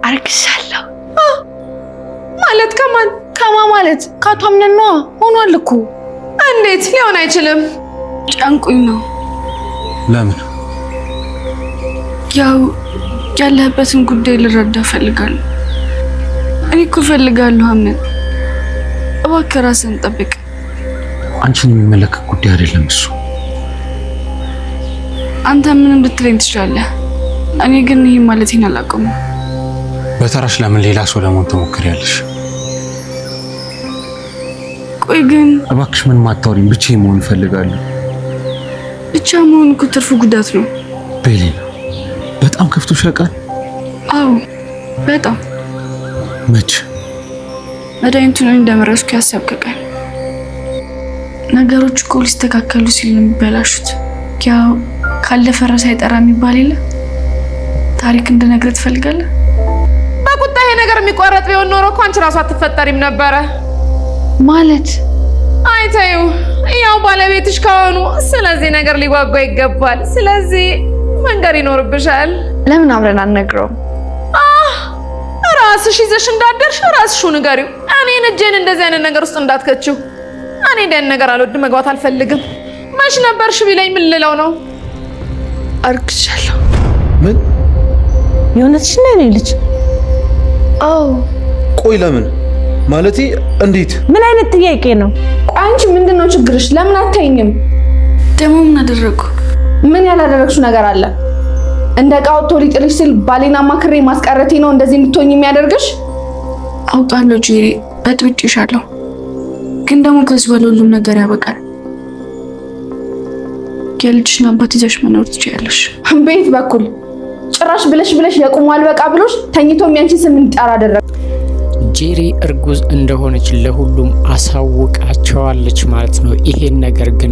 አርግሻለሁ ማለት ከማ ማለት ከአቶ አምነን ነዋ። ሆኗል እኮ። እንዴት ሊሆን አይችልም? ጨንቁኝ ነው። ለምን? ያው ያለህበትን ጉዳይ ልረዳ እፈልጋለሁ። እኔ እኮ እፈልጋለሁ አምነን፣ እባክህ ራስህን ጠብቅ። አንቺን የሚመለከት ጉዳይ አይደለም እሱ። አንተ ምን እንድትለኝ ትችላለህ? እኔ ግን ይሄ ማለቴን አላውቀውም። በተራሽ ለምን ሌላ ሰው ለመሆን ትሞክሪያለሽ? ቆይ ግን እባክሽ ምን ማታወሪኝ፣ ብቻዬን መሆን እፈልጋለሁ። ብቻ መሆን እኮ ትርፉ ጉዳት ነው። ቤሊን በጣም ከፍቶሽ ያውቃል? አዎ በጣም። መች? መድኃኒቱን እንደመረስኩ ያሰብክ ቀን። ነገሮች እኮ ሊስተካከሉ ሲል ነው የሚበላሹት። ያው ካለፈ ራስ አይጠራ የሚባል የለ። ታሪክ እንድነግርህ ትፈልጋለህ? በቁጣ ይሄ ነገር የሚቋረጥ ቢሆን ኖሮ እኮ አንቺ ራሱ አትፈጠሪም ነበረ። ማለት አይተዩ ያው ባለቤትሽ ከሆኑ ስለዚህ ነገር ሊጓጓ ይገባል። ስለዚህ መንገር ይኖርብሻል። ለምን አብረን አንነግረውም? ራስሽ ይዘሽ እንዳደርሽ ራስሽ ንገሪው። እኔን እጄን እንደዚህ አይነት ነገር ውስጥ እንዳትከቺው። እኔ ደን ነገር አልወድም፣ መግባት አልፈልግም። መች ነበርሽ ቢለኝ ምን ልለው ነው? አርግሻለሁ። ምን? የእውነትሽ ነው የኔ ልጅ? አዎ። ቆይ ለምን? ማለቴ እንዴት? ምን አይነት ጥያቄ ነው? አንቺ ምንድነው ችግርሽ? ለምን አታይኝም? ደግሞ ምን አደረኩ? ምን ያላደረግሽው ነገር አለ? እንደ ቃውቶ ሊጥልሽ ሲል ባሌና ማክሬ ማስቀረቴ ነው እንደዚህ እንድትሆኝ የሚያደርግሽ? አውቃለሁ ጄሪ፣ በጥብጬሻለሁ። ግን ደግሞ ከዚህ በኋላ ሁሉም ነገር ያበቃል። የልጅሽን አባት ይዘሽ መኖር ትችያለሽ። በየት በኩል? ጭራሽ ብለሽ የቁሙ አልበቃ ብሎሽ ተኝቶ የሚያንቺን ስም እንዲጠራ አደረገ። ጄሪ እርጉዝ እንደሆነች ለሁሉም አሳውቃቸዋለች ማለት ነው። ይሄን ነገር ግን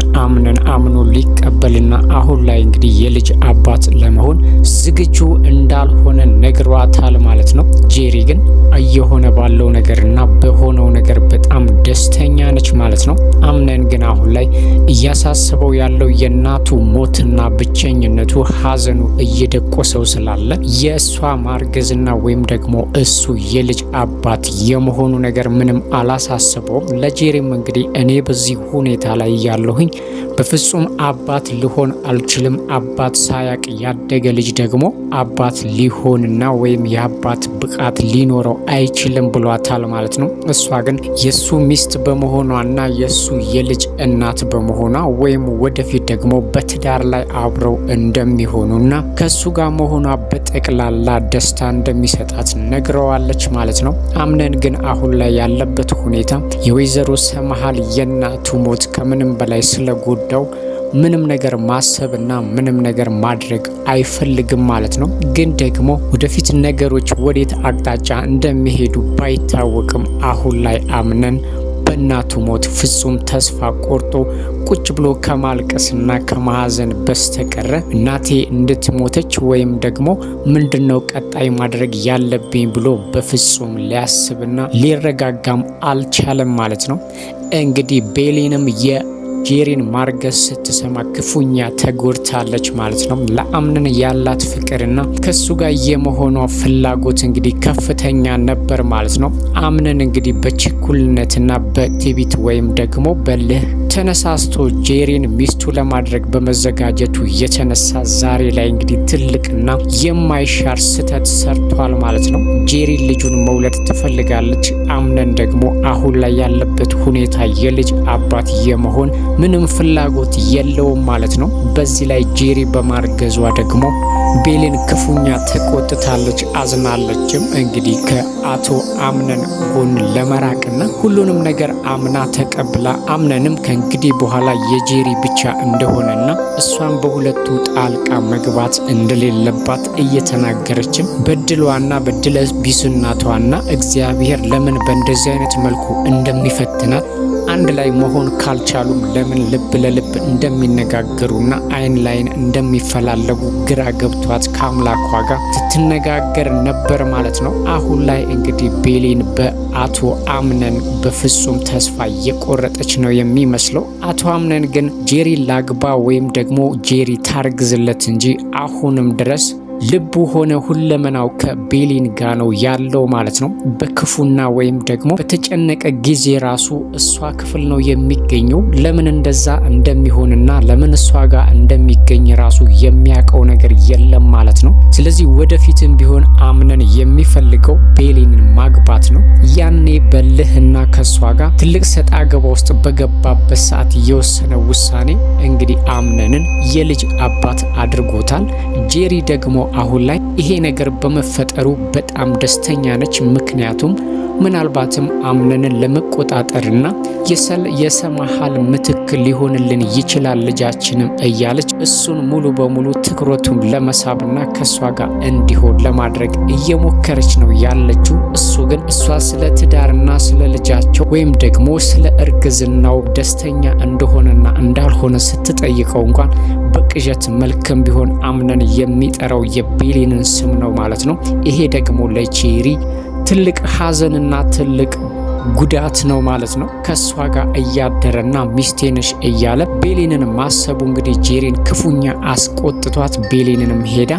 አምኖ ሊቀበልና አሁን ላይ እንግዲህ የልጅ አባት ለመሆን ዝግጁ እንዳልሆነ ነግሯታል ማለት ነው። ጄሪ ግን እየሆነ ባለው ነገርና በሆነው ነገር በጣም ደስተኛ ነች ማለት ነው። አምነን ግን አሁን ላይ እያሳሰበው ያለው የእናቱ ሞትና ብቸኝነቱ፣ ሀዘኑ እየደቆሰው ስላለ የእሷ ማርገዝና ወይም ደግሞ እሱ የልጅ አባት የመሆኑ ነገር ምንም አላሳሰበውም። ለጄሪም እንግዲህ እኔ በዚህ ሁኔታ ላይ ያለሁኝ በፍጹም አባት ሊሆን አልችልም፣ አባት ሳያቅ ያደገ ልጅ ደግሞ አባት ሊሆንና ወይም የአባት ብቃት ሊኖረው አይችልም ብሏታል ማለት ነው። እሷ ግን የሱ ሚስት በመሆኗና የሱ የልጅ እናት በመሆኗ ወይም ወደፊት ደግሞ በትዳር ላይ አብረው እንደሚሆኑና ከሱ ጋር መሆኗ በጠቅላላ ደስታ እንደሚሰጣት ነግረዋለች ማለት ነው። አምነን ግን አሁን ላይ ያለበት ሁኔታ የወይዘሮ ሰመሃል የእናቱ ሞት ከምንም በላይ ስለጎዳው ምንም ነገር ማሰብና ምንም ነገር ማድረግ አይፈልግም ማለት ነው። ግን ደግሞ ወደፊት ነገሮች ወዴት አቅጣጫ እንደሚሄዱ ባይታወቅም አሁን ላይ አምነን በእናቱ ሞት ፍጹም ተስፋ ቆርጦ ቁጭ ብሎ ከማልቀስና ከማዘን በስተቀረ እናቴ እንድትሞተች ወይም ደግሞ ምንድነው ቀጣይ ማድረግ ያለብኝ ብሎ በፍጹም ሊያስብና ሊረጋጋም አልቻለም ማለት ነው። እንግዲህ ቤሊንም ጄሪን ማርገዝ ስትሰማ ክፉኛ ተጎድታለች ማለት ነው። ለአምነን ያላት ፍቅርና ከሱ ጋር የመሆኗ ፍላጎት እንግዲህ ከፍተኛ ነበር ማለት ነው። አምነን እንግዲህ በችኩልነትና በትዕቢት ወይም ደግሞ በልህ ተነሳስቶ ጄሪን ሚስቱ ለማድረግ በመዘጋጀቱ የተነሳ ዛሬ ላይ እንግዲህ ትልቅና የማይሻር ስህተት ሰርቷል ማለት ነው። ጄሪ ልጁን መውለድ ትፈልጋለች። አምነን ደግሞ አሁን ላይ ያለበት ሁኔታ የልጅ አባት የመሆን ምንም ፍላጎት የለውም ማለት ነው። በዚህ ላይ ጄሪ በማርገዟ ደግሞ ቤሊን ክፉኛ ተቆጥታለች፣ አዝናለችም። እንግዲህ ከአቶ አምነን ጎን ለመራቅና ሁሉንም ነገር አምና ተቀብላ አምነንም ከእንግዲህ በኋላ የጄሪ ብቻ እንደሆነና እሷን በሁለቱ ጣልቃ መግባት እንደሌለባት እየተናገረችም በድሏና በድለ ቢስናቷና እግዚአብሔር ለምን በእንደዚህ አይነት መልኩ እንደሚፈትናት አንድ ላይ መሆን ካልቻሉም ለምን ልብ ለልብ እንደሚነጋገሩና አይን ላይን እንደሚፈላለጉ ግራ ገብቷት ከአምላኳ ጋር ስትነጋገር ነበር ማለት ነው። አሁን ላይ እንግዲህ ቤሊን በአቶ አምነን በፍጹም ተስፋ የቆረጠች ነው የሚመስለው። አቶ አምነን ግን ጄሪ ላግባ ወይም ደግሞ ጄሪ ታርግዝለት እንጂ አሁንም ድረስ ልቡ ሆነ ሁለመናው ከቤሊን ጋር ነው ያለው ማለት ነው። በክፉና ወይም ደግሞ በተጨነቀ ጊዜ ራሱ እሷ ክፍል ነው የሚገኘው። ለምን እንደዛ እንደሚሆንና ለምን እሷ ጋር እንደሚገኝ ራሱ የሚያውቀው ነገር የለም ማለት ነው። ስለዚህ ወደፊትም ቢሆን አምነን የሚፈልገው ቤሊንን ማግባት ነው። ያኔ በልህና ከሷ ጋር ትልቅ ሰጣ ገባ ውስጥ በገባበት ሰዓት የወሰነ ውሳኔ እንግዲህ አምነንን የልጅ አባት አድርጎታል። ጄሪ ደግሞ አሁን ላይ ይሄ ነገር በመፈጠሩ በጣም ደስተኛ ነች። ምክንያቱም ምናልባትም አምነንን ለመቆጣጠርና የሰማሃል ምትክ ሊሆንልን ይችላል ልጃችንም እያለች እሱን ሙሉ በሙሉ ትኩረቱን ለመሳብና ከሷ ጋር እንዲሆን ለማድረግ እየሞከረች ነው ያለችው። እሱ ግን እሷ ስለ ትዳርና ስለ ልጃቸው ወይም ደግሞ ስለ እርግዝናው ደስተኛ እንደሆነና እንዳልሆነ ስትጠይቀው እንኳን በቅዠት መልክም ቢሆን አምነን የሚጠራው የቤሊንን ስም ነው ማለት ነው። ይሄ ደግሞ ለጄሪ ትልቅ ሐዘንና ትልቅ ጉዳት ነው ማለት ነው። ከሷ ጋር እያደረና ሚስቴንሽ እያለ ቤሊንን ማሰቡ እንግዲህ ጄሪን ክፉኛ አስቆጥቷት ቤሊንንም ሄዳ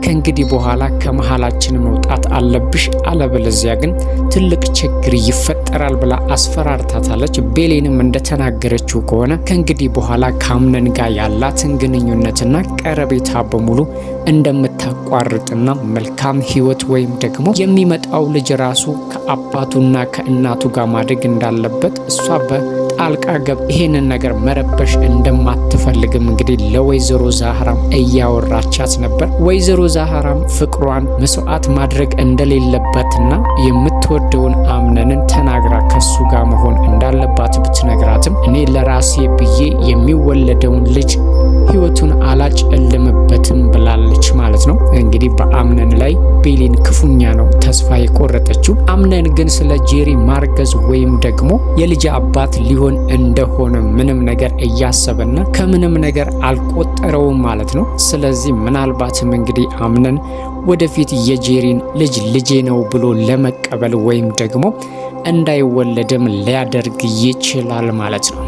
ከእንግዲህ በኋላ ከመሃላችን መውጣት አለብሽ አለበለዚያ ግን ትልቅ ችግር ይፈጠራል ብላ አስፈራርታታለች። ቤሊንም እንደተናገረችው ከሆነ ከእንግዲህ በኋላ ከአምነን ጋር ያላትን ግንኙነትና ቀረቤታ በሙሉ እንደምታቋርጥና መልካም ህይወት ወይም ደግሞ የሚመጣው ልጅ ራሱ ከአባቱና ከእናቱ ጋር ማድረግ እንዳለበት እሷ በጣልቃ ገብ ይሄንን ነገር መረበሽ እንደማትፈልግም እንግዲህ ለወይዘሮ ዛህራም እያወራቻት ነበር። ወይዘሮ ዛህራም ፍቅሯን መስዋዕት ማድረግ እንደሌለበትና የምትወደውን አምነንን ተናግራ ከሱ ጋር መሆን እንዳለባት ብትነግራትም እኔ ለራሴ ብዬ የሚወለደውን ልጅ ህይወቱን አላጨልምበትም ብላለች ማለት ነው። እንግዲህ በአምነን ላይ ቤሊን ክፉኛ ነው ተስፋ የቆረጠችው። አምነን ግን ስለ ጄሪ ማርገዝ ወይም ደግሞ የልጅ አባት ሊሆን እንደሆነ ምንም ነገር እያሰበና ከምንም ነገር አልቆጠረውም ማለት ነው። ስለዚህ ምናልባትም እንግዲህ አምነን ወደፊት የጄሪን ልጄ ነው ብሎ ለመቀበል ወይም ደግሞ እንዳይወለድም ሊያደርግ ይችላል ማለት ነው።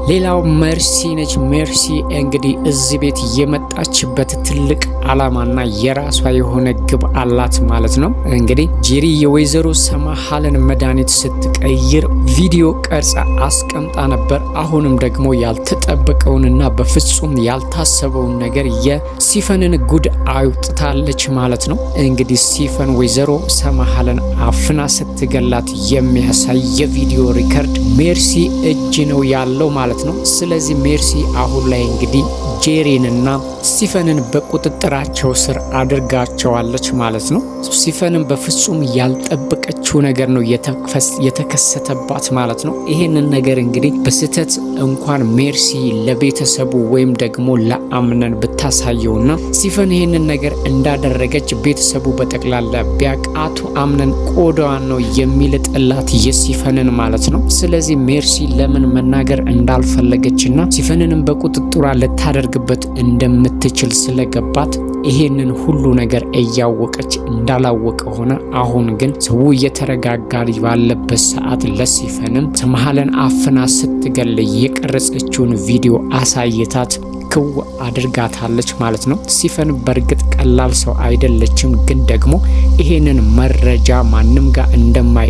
ሌላው መርሲ ነች። መርሲ እንግዲህ እዚህ ቤት የመጣችበት ትልቅ አላማና የራሷ የሆነ ግብ አላት ማለት ነው። እንግዲህ ጄሪ የወይዘሮ ሰማሃልን መድኃኒት ስትቀይር ቪዲዮ ቀርጻ አስቀምጣ ነበር። አሁንም ደግሞ ያልተጠበቀውንና በፍጹም ያልታሰበውን ነገር የሲፈንን ጉድ አውጥታለች ማለት ነው። እንግዲህ ሲፈን ወይዘሮ ሰማሃልን አፍና ስትገላት የሚያሳይ የቪዲዮ ሪከርድ ሜርሲ እጅ ነው ያለው ማለት ነው። ስለዚህ ሜርሲ አሁን ላይ እንግዲህ ጄሪንና ሲፈንን በቁጥጥራቸው ስር አድርጋቸዋለች ማለት ነው። ሲፈንን በፍጹም ያልጠበቀችው ነገር ነው የተከሰተባት ማለት ነው። ይሄንን ነገር እንግዲህ በስህተት እንኳን ሜርሲ ለቤተሰቡ ወይም ደግሞ ለአምነን ብታሳየውና ሲፈን ይሄንን ነገር እንዳደረገች ቤተሰቡ በጠቅላላ ቢያቃቱ አምነን ቆዳዋን ነው የሚልጥላት የሲፈንን ማለት ነው። ስለዚህ ሜርሲ ለምን መናገር እንዳልፈለገችና ሲፈንንም በቁጥጥሯ ልታደርግበት እንደምትችል ስለገባት ይሄንን ሁሉ ነገር እያወቀች እንዳላወቀ ሆነ። አሁን ግን ሰው እየተረጋጋ ባለበት ሰዓት ለሲፈንም ሰማሃልን አፍና ስትገል የቀረጸችውን ቪዲዮ አሳይታት ክው አድርጋታለች ማለት ነው። ሲፈን በእርግጥ ቀላል ሰው አይደለችም፣ ግን ደግሞ ይሄንን መረጃ ማንም ጋር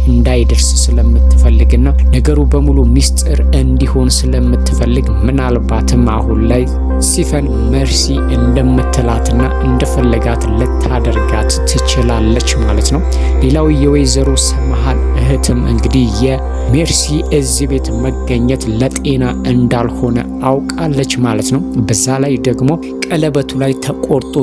እንዳይደርስ ስለምትፈልግና ነገሩ በሙሉ ሚስጥር እንዲሆን ስለምትፈልግ ምናልባትም አሁን ላይ ሲፈን መርሲ እንደምትላትና እንደፈለጋት ልታደርጋት ትችላለች ማለት ነው። ሌላው የወይዘሮ ሰማሃል እህትም እንግዲህ የሜርሲ እዚህ ቤት መገኘት ለጤና እንዳልሆነ አውቃለች ማለት ነው። በዛ ላይ ደግሞ ቀለበቱ ላይ ተቆርጦ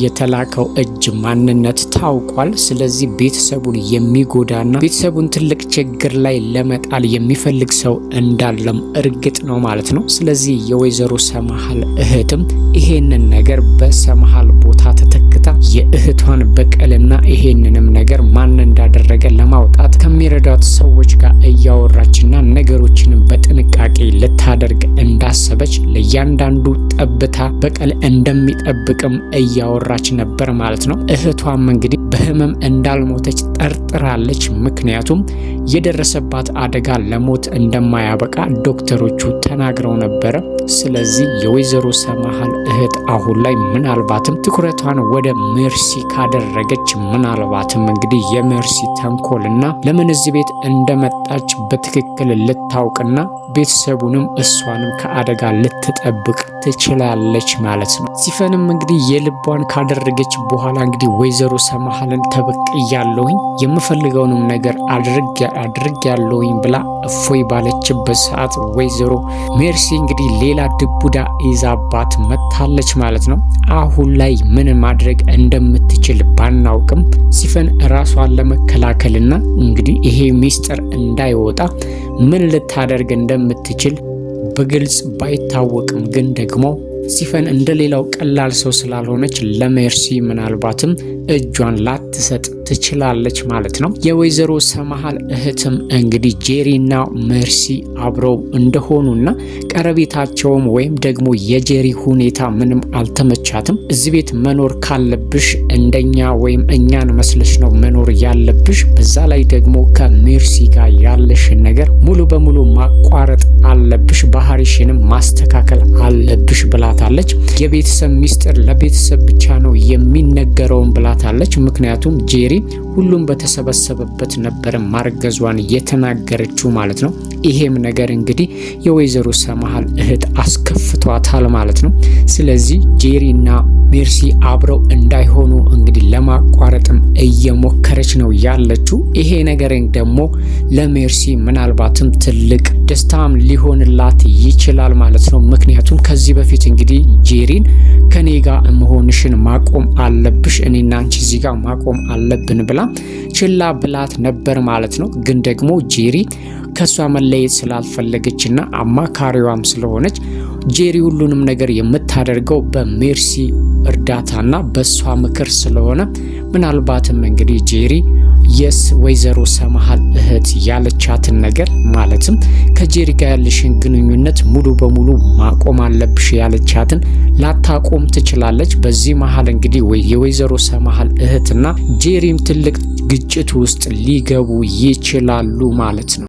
የተላከው እጅ ማንነት ታውቋል። ስለዚህ ቤተሰቡን የሚጎዳና ቤተሰቡን ትልቅ ችግር ላይ ለመጣል የሚፈልግ ሰው እንዳለም እርግጥ ነው ማለት ነው። ስለዚህ የወይዘሮ ሰማሃል እህትም ይሄንን ነገር በሰማሃል ቦታ ተተክታ የእህቷን በቀልና ይሄንንም ነገር ነገር ማን እንዳደረገ ለማውጣት ከሚረዳት ሰዎች ጋር እያወራችና ነገሮችንም በጥንቃቄ ልታደርግ እንዳሰበች ለእያንዳንዱ ጠብታ በቀል እንደሚጠብቅም እያወራች ነበር ማለት ነው። እህቷም እንግዲህ በህመም እንዳልሞተች ጠርጥራለች። ምክንያቱም የደረሰባት አደጋ ለሞት እንደማያበቃ ዶክተሮቹ ተናግረው ነበረ። ስለዚህ የወይዘሮ ሰማሃል እህት አሁን ላይ ምናልባትም ትኩረቷን ወደ ሜርሲ ካደረገች ምናልባትም እንግዲህ የሜርሲ ተንኮልና ለምን እዚህ ቤት እንደመጣች በትክክል ልታውቅና ቤተሰቡንም እሷንም ከአደጋ ልትጠብቅ ትችላለች ማለት ነው። ሲፈንም እንግዲህ የልቧን ካደረገች በኋላ እንግዲህ ወይዘሮ ሰማሃልን ተበቅያለሁኝ የምፈልገውንም ነገር አድርጌያለሁኝ ብላ እፎይ ባለችበት ሰዓት ወይዘሮ ሜርሲ እንግዲህ ሌላ ድቡዳ ይዛባት መታለች ማለት ነው። አሁን ላይ ምን ማድረግ እንደምትችል ባናውቅም ሲፈን ራሷን ለመከላከልና እንግዲህ ይሄ ሚስጥር እንዳይወጣ ምን ልታደርግ እንደምትችል በግልጽ ባይታወቅም ግን ደግሞ ሲፈን እንደሌላው ቀላል ሰው ስላልሆነች ለሜርሲ ምናልባትም እጇን ላትሰጥ ትችላለች ማለት ነው። የወይዘሮ ሰማሃል እህትም እንግዲህ ጄሪና ሜርሲ አብረው እንደሆኑና ቀረቤታቸውም ወይም ደግሞ የጄሪ ሁኔታ ምንም አልተመቻትም። እዚህ ቤት መኖር ካለብሽ እንደኛ ወይም እኛን መስለሽ ነው መኖር ያለብሽ። በዛ ላይ ደግሞ ከሜርሲ ጋር ያለሽን ነገር ሙሉ በሙሉ ማቋረጥ አለብሽ፣ ባህሪሽንም ማስተካከል አለብሽ ብላታለች። የቤተሰብ ሚስጥር ለቤተሰብ ብቻ ነው የሚነገረውን ብላታለች። ምክንያቱም ጄሪ ሁሉም በተሰበሰበበት ነበር ማርገዟን የተናገረችው ማለት ነው። ይሄም ነገር እንግዲህ የወይዘሮ ሰማሃል እህት አስከፍቷታል ማለት ነው። ስለዚህ ጄሪና ሜርሲ አብረው እንዳይሆኑ እንግዲህ ለማቋረጥም እየሞከረች ነው ያለችው። ይሄ ነገር ደግሞ ለሜርሲ ምናልባትም ትልቅ ደስታም ሊሆንላት ይችላል ማለት ነው። ምክንያቱም ከዚህ በፊት እንግዲህ ጄሪን ከኔ ጋር መሆንሽን ማቆም አለብሽ፣ እኔና አንቺ እዚህ ጋር ማቆም አለብን ብላ ችላ ብላት ነበር ማለት ነው። ግን ደግሞ ጄሪ ከሷ መለየት ስላልፈለገችና አማካሪዋም ስለሆነች ጄሪ ሁሉንም ነገር የምታደርገው በሜርሲ እርዳታና በሷ ምክር ስለሆነ ምናልባትም እንግዲህ ጄሪ ወይዘሮ ሰማሃል እህት ያለቻትን ነገር ማለትም ከጄሪ ጋር ያለሽን ግንኙነት ሙሉ በሙሉ ማቆም አለብሽ ያለቻትን ላታቆም ትችላለች። በዚህ መሃል እንግዲህ የወይዘሮ ሰማሃል እህትና ጄሪም ትልቅ ግጭት ውስጥ ሊገቡ ይችላሉ ማለት ነው።